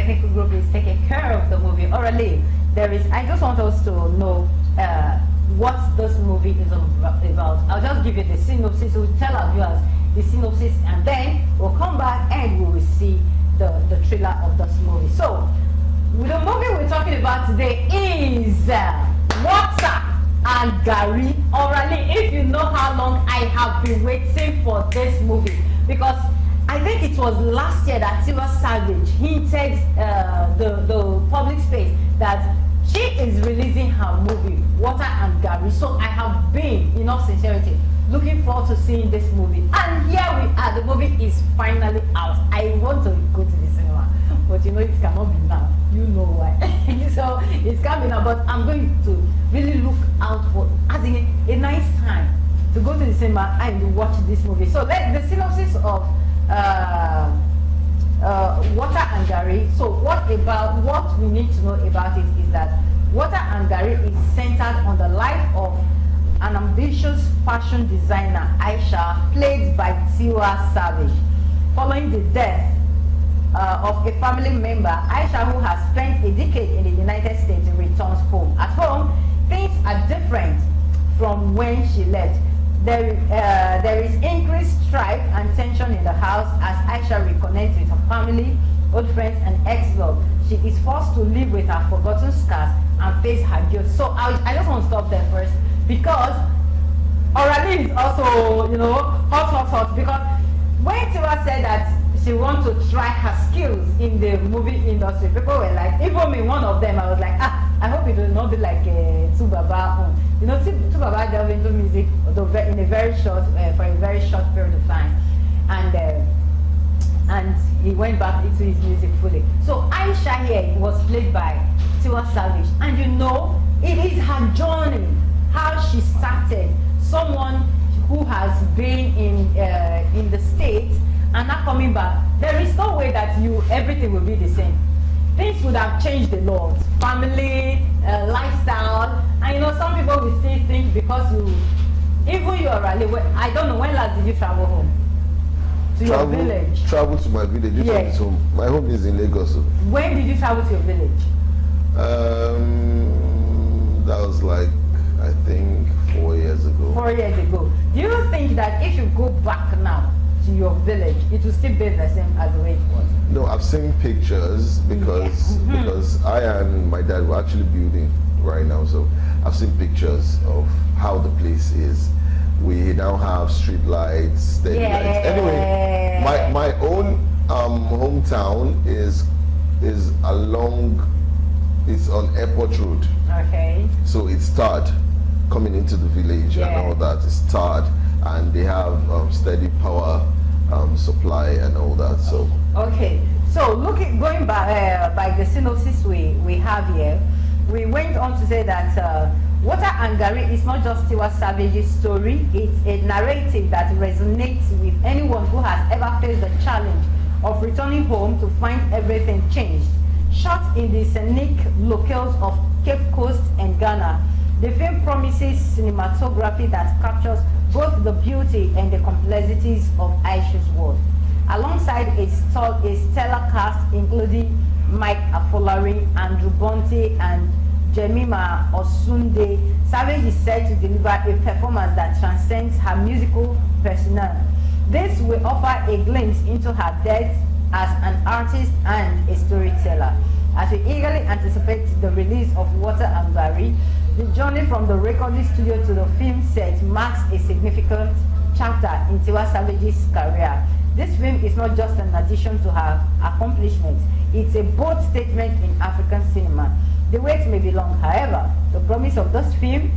technical group is taking care of the movie. Orally, I just want us to know what this movie is about. I'll just give you the synopsis. We'll tell our viewers the synopsis, and then we'll come back and we will see the trailer of this movie. So, the movie we're talking about today is Water and Garri. Orally, if you know how long I have been waiting for this movie, because I think it was last year that Tiwa Savage hinted the public space that she is releasing her movie, Water and Garri. So I have been, in all sincerity, looking forward to seeing this movie. And here we are, the movie is finally out. I want to go to the cinema, but you know it cannot be now. You know why. So it's coming now, but I'm going to really look out for having a nice time to go to the cinema and watch this movie. So the synopsis of Water and Garri. So what we need to know about it is that Water and Garri is centered on the life of an ambitious fashion designer, Aisha, played by Tiwa Savage. Following the death of a family member, Aisha, who has spent a decade in the United States, returns home. At home, things are different from when she left. There is increased strife and tension in the house as Aisha reconnects with her family, old friends, and ex-love. She is forced to live with her forgotten scars and face her guilt. So I just want to stop there first, because Orally is also, you know, hot, because when Tiwa said that she wants to try her skills in the movie industry, people were like, even me, one of them, I was like, I hope it will not be like Tubaba. You know, Tubaba delved into music in a very short, for a very short period of time, and he went back into his music fully. So Aisha here was played by Tiwa Savage, and you know, it is her journey, how she started. Someone who has been in the States and not coming back. There is no way that everything will be the same. Things would have changed a lot. Family, lifestyle, and you know, some people will still think because you are rally. I don't know, when last did you travel home? Your village? Travel to my village. Which one is home? My home is in Lagos. When did you travel to your village? That was like, I think 4 years ago. 4 years ago. Do you think that if you go back now to your village, it will still be the same as the way it was? No, I've seen pictures because I and my dad were actually building right now, so I've seen pictures of how the place is. We now have street lights, steady lights. Anyway, my own hometown is along. It's on Airport Road. Okay. So it's tarred coming into the village and all that. It's tarred, and they have steady power supply and all that. So okay. So going by the synopsis we have here, we went on to say that Water and Garri is not just Tiwa Savage's story. It's a narrative that resonates with anyone who has ever faced the challenge of returning home to find everything changed. Shot in the scenic locales of Cape Coast and Ghana, the film promises cinematography that captures both the beauty and the complexities of Aisha's world. Alongside a stellar cast including Mike Afolari, Andrew Bonte, and Jemima Osunde, Savage is said to deliver a performance that transcends her musical persona. This will offer a glimpse into her depth as an artist and a storyteller. As we eagerly anticipate the release of Water and Garri, the journey from the recording studio to the film set marks a significant chapter in Tiwa Savage's career. This film is not just an addition to her accomplishments, it's a bold statement in African cinema. The wait may be long, however, the promise of this film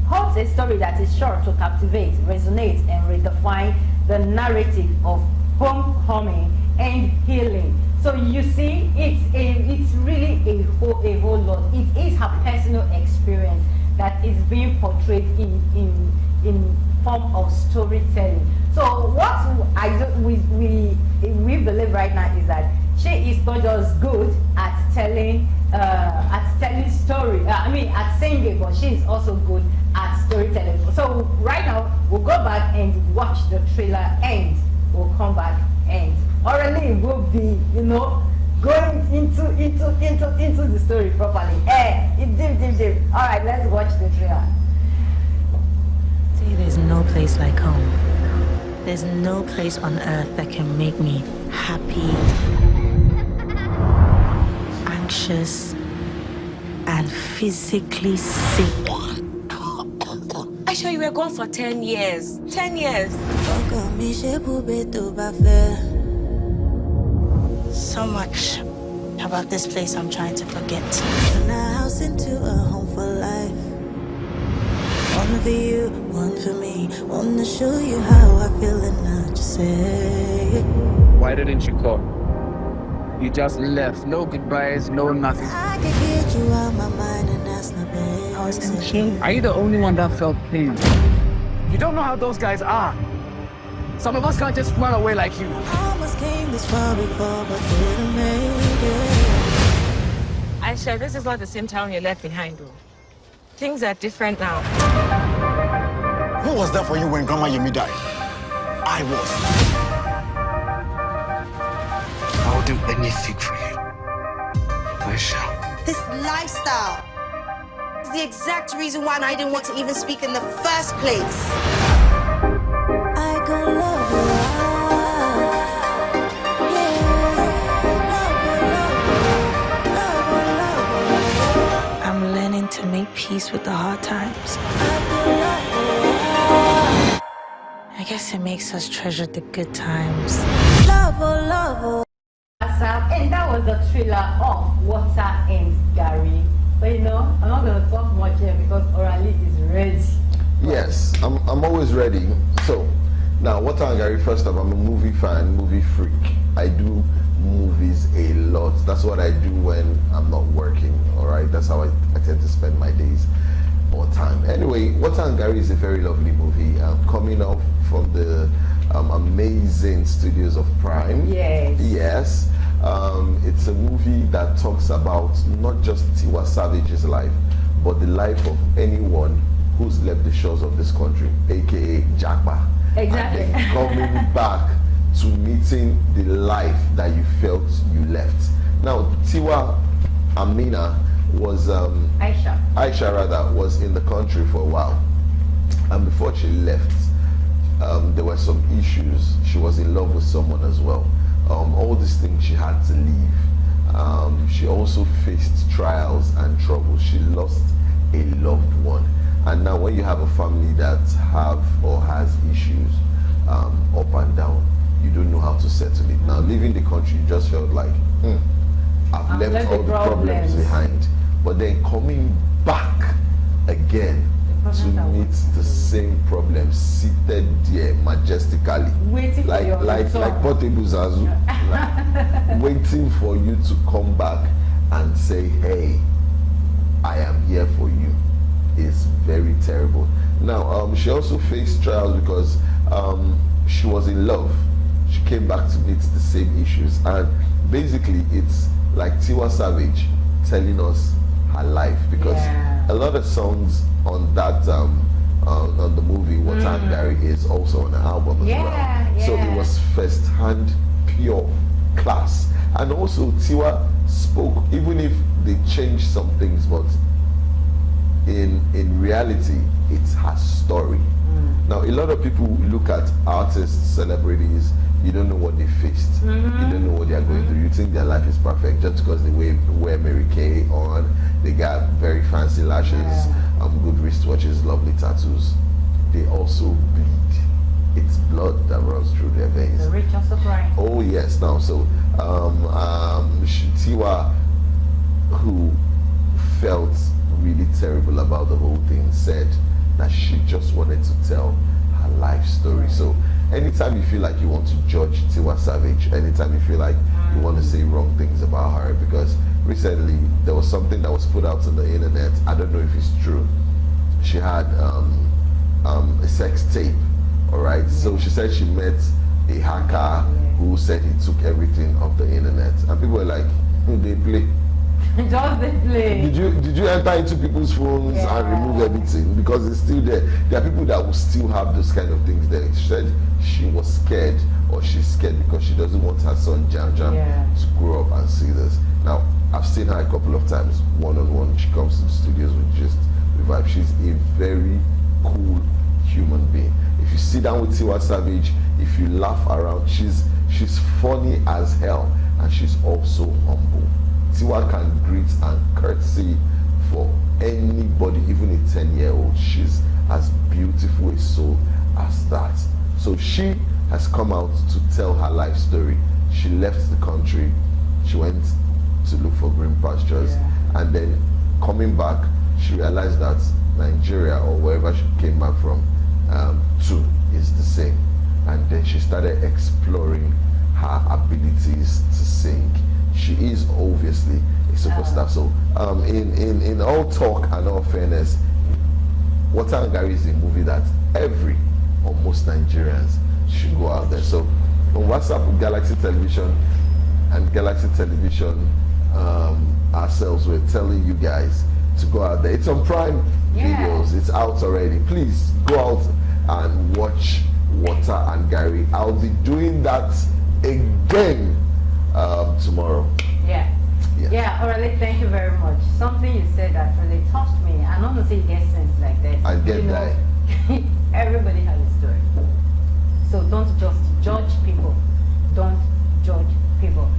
holds a story that is sure to captivate, resonate, and redefine the narrative of homecoming and healing. So you see, it's really a whole lot. It is her personal experience that is being portrayed in form of storytelling. So what we believe right now is that she is not just good at telling story. At singing, but she is also good at storytelling. So right now we'll go back and watch the trailer, and we'll come back and Orally will be, going into the story properly. It's deep. All right, let's watch the trailer. See, there's no place like home. There's no place on earth that can make me happy, anxious, and physically sick. Aisha, you were gone for 10 years. 10 years. So much about this place I'm trying to forget. Turn a house into a home for life. One for you, one for me. Wanna show you how I feel and not just say it. Why didn't you call? You just left. No goodbyes, no nothing. I could get you out my mind and that's not bad. I was thinking, Are you the only one that felt pain? You don't know how those guys are. Some of us can't just run away like you. Almost came this far before, but didn't make it. Aisha, this is not the same town you left behind, though. Things are different now. Who was there for you when Grandma Yemi died? I was. I will do anything for you. Aisha. This lifestyle is the exact reason why I didn't want to even speak in the first place. I could love you. I'm learning to make peace with the hard times. I guess it makes us treasure the good times. Love. And that was the trailer of Water and Garri. But I'm not going to talk much here because Orally is ready. Yes, I'm always ready. So now, Water and Garri, first off, I'm a movie fan, movie freak. I do movies a lot. That's what I do when I'm not working. All right, that's how I tend to spend my days or time. Anyway, Water and Garri is a very lovely movie. Coming off from the amazing studios of Prime. Yes. It's a movie that talks about not just Tiwa Savage's life, but the life of anyone who's left the shores of this country, aka Japa. Exactly. And then coming back to meeting the life that you felt you left. Now, Tiwa Amina was Aisha rather was in the country for a while, and before she left, there were some issues. She was in love with someone as well. All these things she had to leave. She also faced trials and troubles. She lost a loved one, and now when you have a family that have or has issues up and down, you don't know how to settle it. Now leaving the country, you just felt like I've left all the problems behind, but then coming back again to meet the same problems seated there majestically, Waiting like for your return. Portable Zazu, like, waiting for you to come back and say, hey, I am here for you, is very terrible. Now she also faced trials because she was in love. She came back to meet the same issues, and basically it's like Tiwa Savage telling us her life, because a lot of songs on that on the movie Water and Garri is also on the album as well. So it was first-hand, pure class. And also Tiwa spoke, even if they changed some things, but in reality it's her story. Now a lot of people look at artists, celebrities, you don't know what they faced, you don't know what they are going through. You think their life is perfect just because they wear Mary Kay on, they got very fancy lashes, good wristwatches, lovely tattoos. They also bleed. It's blood that runs through their veins. The rich also crying. Oh yes. Now so Tiwa, who felt really terrible about the whole thing, said that she just wanted to tell her life story. So anytime you feel like you want to judge Tiwa Savage, anytime you feel like you want to say wrong things about her, because recently there was something that was put out on the internet, I don't know if it's true. She had a sex tape, all right? So she said she met a hacker who said he took everything off the internet, and people were like, they play. Just the play. Did you enter into people's phones and remove everything? Because it's still there. There are people that will still have those kind of things there. She said she was scared, or she's scared because she doesn't want her son Jam to grow up and see this. Now, I've seen her a couple of times, one-on-one. She comes to the studios with just the vibe. She's a very cool human being. If you sit down with Tiwa Savage, if you laugh around, she's funny as hell, and she's also humble. Tiwa can greet and curtsy for anybody, even a 10-year-old. She's as beautiful a soul as that. So she has come out to tell her life story. She left the country, she went to look for green pastures, and then coming back, she realized that Nigeria, or wherever she came back from, too, is the same. And then she started exploring her abilities to sing. She is obviously a superstar. So in all talk and all fairness, Water and Garri is a movie that every or most Nigerians should go out there. So on WhatsApp with Galaxy Television and Galaxy Television ourselves, we're telling you guys to go out there. It's on Prime Videos. It's out already. Please go out and watch Water and Garri. I'll be doing that again tomorrow. Alright, thank you very much. Something you said that really touched me. I don't know if it gets sense like that. I get that. Everybody has a story. So don't just judge people. Don't judge people.